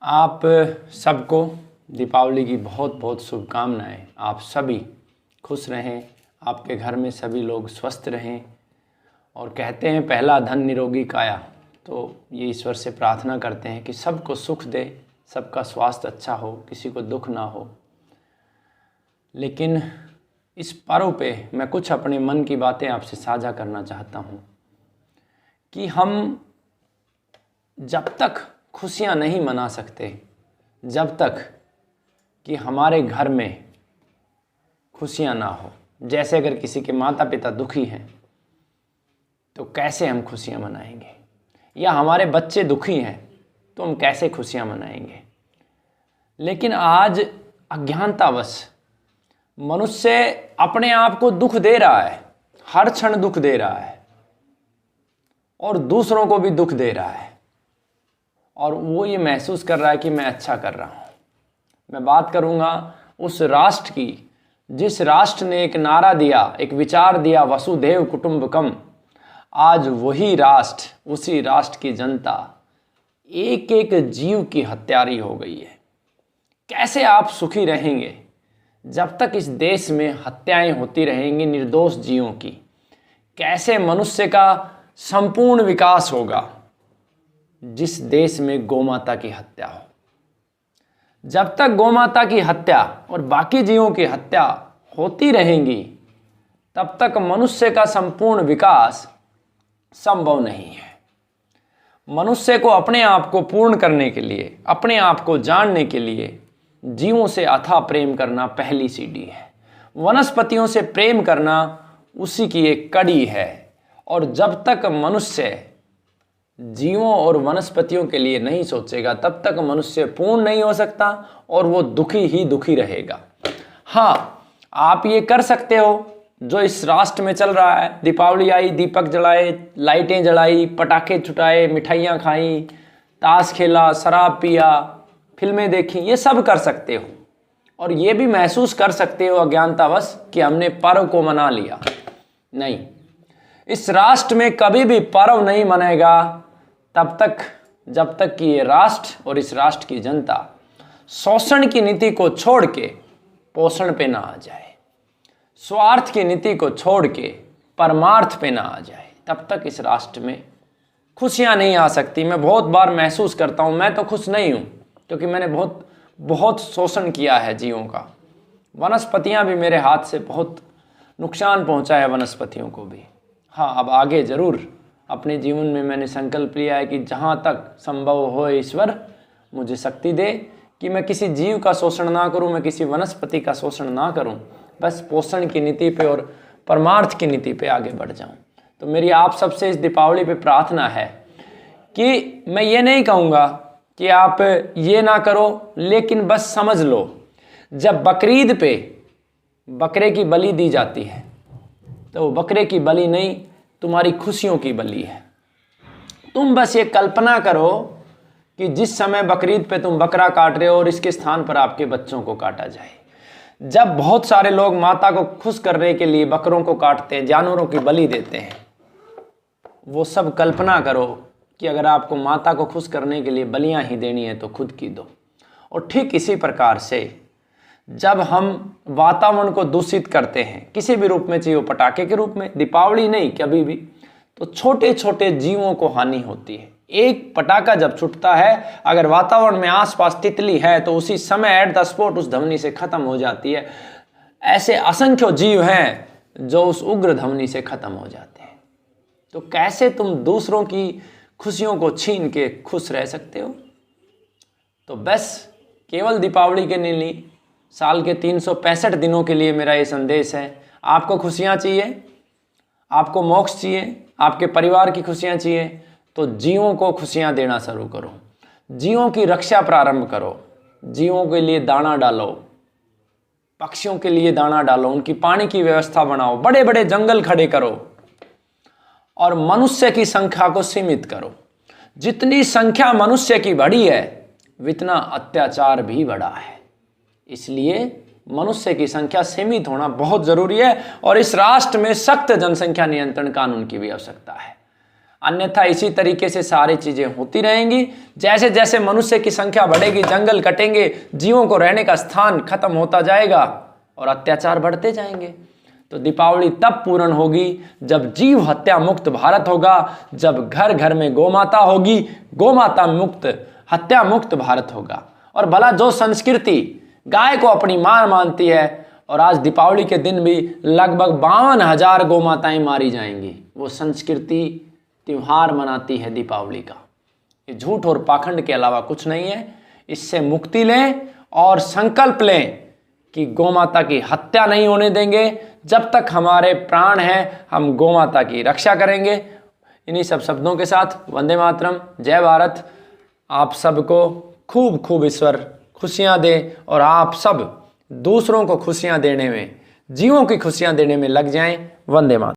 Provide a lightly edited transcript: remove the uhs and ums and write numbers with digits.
आप सबको दीपावली की बहुत बहुत शुभकामनाएं। आप सभी खुश रहें, आपके घर में सभी लोग स्वस्थ रहें। और कहते हैं पहला धन निरोगी काया, तो ये ईश्वर से प्रार्थना करते हैं कि सबको सुख दे, सबका स्वास्थ्य अच्छा हो, किसी को दुख ना हो। लेकिन इस पर्व पे मैं कुछ अपने मन की बातें आपसे साझा करना चाहता हूँ कि हम जब तक खुशियाँ नहीं मना सकते, जब तक कि हमारे घर में खुशियाँ ना हो, जैसे अगर किसी के माता पिता दुखी हैं तो कैसे हम खुशियाँ मनाएंगे, या हमारे बच्चे दुखी हैं तो हम कैसे खुशियाँ मनाएंगे। लेकिन आज अज्ञानतावश मनुष्य अपने आप को दुख दे रहा है, हर क्षण दुख दे रहा है और दूसरों को भी दुख दे रहा है, और वो ये महसूस कर रहा है कि मैं अच्छा कर रहा हूँ। मैं बात करूँगा उस राष्ट्र की जिस राष्ट्र ने एक नारा दिया, एक विचार दिया, वसुधैव कुटुंबकम। आज वही राष्ट्र, उसी राष्ट्र की जनता एक एक जीव की हत्यारी हो गई है। कैसे आप सुखी रहेंगे जब तक इस देश में हत्याएं होती रहेंगी निर्दोष जीवों की? कैसे मनुष्य का संपूर्ण विकास होगा जिस देश में गौमाता की हत्या हो? जब तक गौमाता की हत्या और बाकी जीवों की हत्या होती रहेंगी तब तक मनुष्य का संपूर्ण विकास संभव नहीं है। मनुष्य को अपने आप को पूर्ण करने के लिए, अपने आप को जानने के लिए जीवों से अथाह प्रेम करना पहली सीढ़ी है। वनस्पतियों से प्रेम करना उसी की एक कड़ी है। और जब तक मनुष्य जीवों और वनस्पतियों के लिए नहीं सोचेगा तब तक मनुष्य पूर्ण नहीं हो सकता और वो दुखी ही दुखी रहेगा। हाँ, आप ये कर सकते हो जो इस राष्ट्र में चल रहा है। दीपावली आई, दीपक जलाए, लाइटें जलाई, पटाखे छुटाए, मिठाइयाँ खाई, ताश खेला, शराब पिया, फिल्में देखी, ये सब कर सकते हो। और ये भी महसूस कर सकते हो अज्ञानतावश कि हमने पर्व को मना लिया। नहीं, इस राष्ट्र में कभी भी पर्व नहीं मनेगा तब तक जब तक कि ये राष्ट्र और इस राष्ट्र की जनता शोषण की नीति को छोड़ के पोषण पे ना आ जाए, स्वार्थ की नीति को छोड़ के परमार्थ पे ना आ जाए, तब तक इस राष्ट्र में खुशियाँ नहीं आ सकती। मैं बहुत बार महसूस करता हूँ, मैं तो खुश नहीं हूँ क्योंकि मैंने बहुत शोषण किया है जीवों का। वनस्पतियाँ भी मेरे हाथ से बहुत नुकसान पहुँचा है, वनस्पतियों को भी। हाँ, अब आगे ज़रूर अपने जीवन में मैंने संकल्प लिया है कि जहाँ तक संभव हो ईश्वर मुझे शक्ति दे कि मैं किसी जीव का शोषण ना करूँ, मैं किसी वनस्पति का शोषण ना करूँ, बस पोषण की नीति पे और परमार्थ की नीति पे आगे बढ़ जाऊँ। तो मेरी आप सबसे इस दीपावली पे प्रार्थना है कि मैं ये नहीं कहूँगा कि आप ये ना करो, लेकिन बस समझ लो जब बकरीद पे बकरे की बलि दी जाती है तो वो बकरे की बलि नहीं, तुम्हारी खुशियों की बलि है। तुम बस ये कल्पना करो कि जिस समय बकरीद पे तुम बकरा काट रहे हो और इसके स्थान पर आपके बच्चों को काटा जाए। जब बहुत सारे लोग माता को खुश करने के लिए बकरों को काटते हैं, जानवरों की बलि देते हैं, वो सब कल्पना करो कि अगर आपको माता को खुश करने के लिए बलियां ही देनी है तो खुद की दो। और ठीक इसी प्रकार से जब हम वातावरण को दूषित करते हैं किसी भी रूप में, चाहिए पटाखे के रूप में, दीपावली नहीं कभी भी, तो छोटे छोटे जीवों को हानि होती है। एक पटाखा जब छूटता है, अगर वातावरण में आसपास तितली है तो उसी समय एट द स्पॉट उस ध्वनि से खत्म हो जाती है। ऐसे असंख्य जीव हैं जो उस उग्र ध्वनि से खत्म हो जाते हैं। तो कैसे तुम दूसरों की खुशियों को छीन के खुश रह सकते हो? तो बस केवल दीपावली के लिए साल के 365 दिनों के लिए मेरा ये संदेश है। आपको खुशियाँ चाहिए, आपको मोक्ष चाहिए, आपके परिवार की खुशियाँ चाहिए, तो जीवों को खुशियाँ देना शुरू करो, जीवों की रक्षा प्रारंभ करो, जीवों के लिए दाना डालो, पक्षियों के लिए दाना डालो, उनकी पानी की व्यवस्था बनाओ, बड़े बड़े जंगल खड़े करो और मनुष्य की संख्या को सीमित करो। जितनी संख्या मनुष्य की बढ़ी है उतना अत्याचार भी बढ़ा है। इसलिए मनुष्य की संख्या सीमित होना बहुत जरूरी है और इस राष्ट्र में सख्त जनसंख्या नियंत्रण कानून की भी आवश्यकता है। अन्यथा इसी तरीके से सारी चीजें होती रहेंगी। जैसे जैसे मनुष्य की संख्या बढ़ेगी, जंगल कटेंगे, जीवों को रहने का स्थान खत्म होता जाएगा और अत्याचार बढ़ते जाएंगे। तो दीपावली तब पूर्ण होगी जब जीव हत्या मुक्त भारत होगा, जब घर घर में गोमाता होगी, गोमाता मुक्त, हत्या मुक्त भारत होगा। और भला जो संस्कृति गाय को अपनी मां मानती है, और आज दीपावली के दिन भी लगभग 52,000 गोमाताएं मारी जाएंगी, वो संस्कृति त्योहार मनाती है दीपावली का। ये झूठ और पाखंड के अलावा कुछ नहीं है। इससे मुक्ति लें और संकल्प लें कि गोमाता की हत्या नहीं होने देंगे। जब तक हमारे प्राण हैं हम गोमाता की रक्षा करेंगे। इन्हीं सब शब्दों के साथ वंदे मातरम, जय भारत। आप सबको खूब खूब ईश्वर खुशियां दे और आप सब दूसरों को खुशियां देने में, जीवों की खुशियां देने में लग जाएं। वंदे मातरम।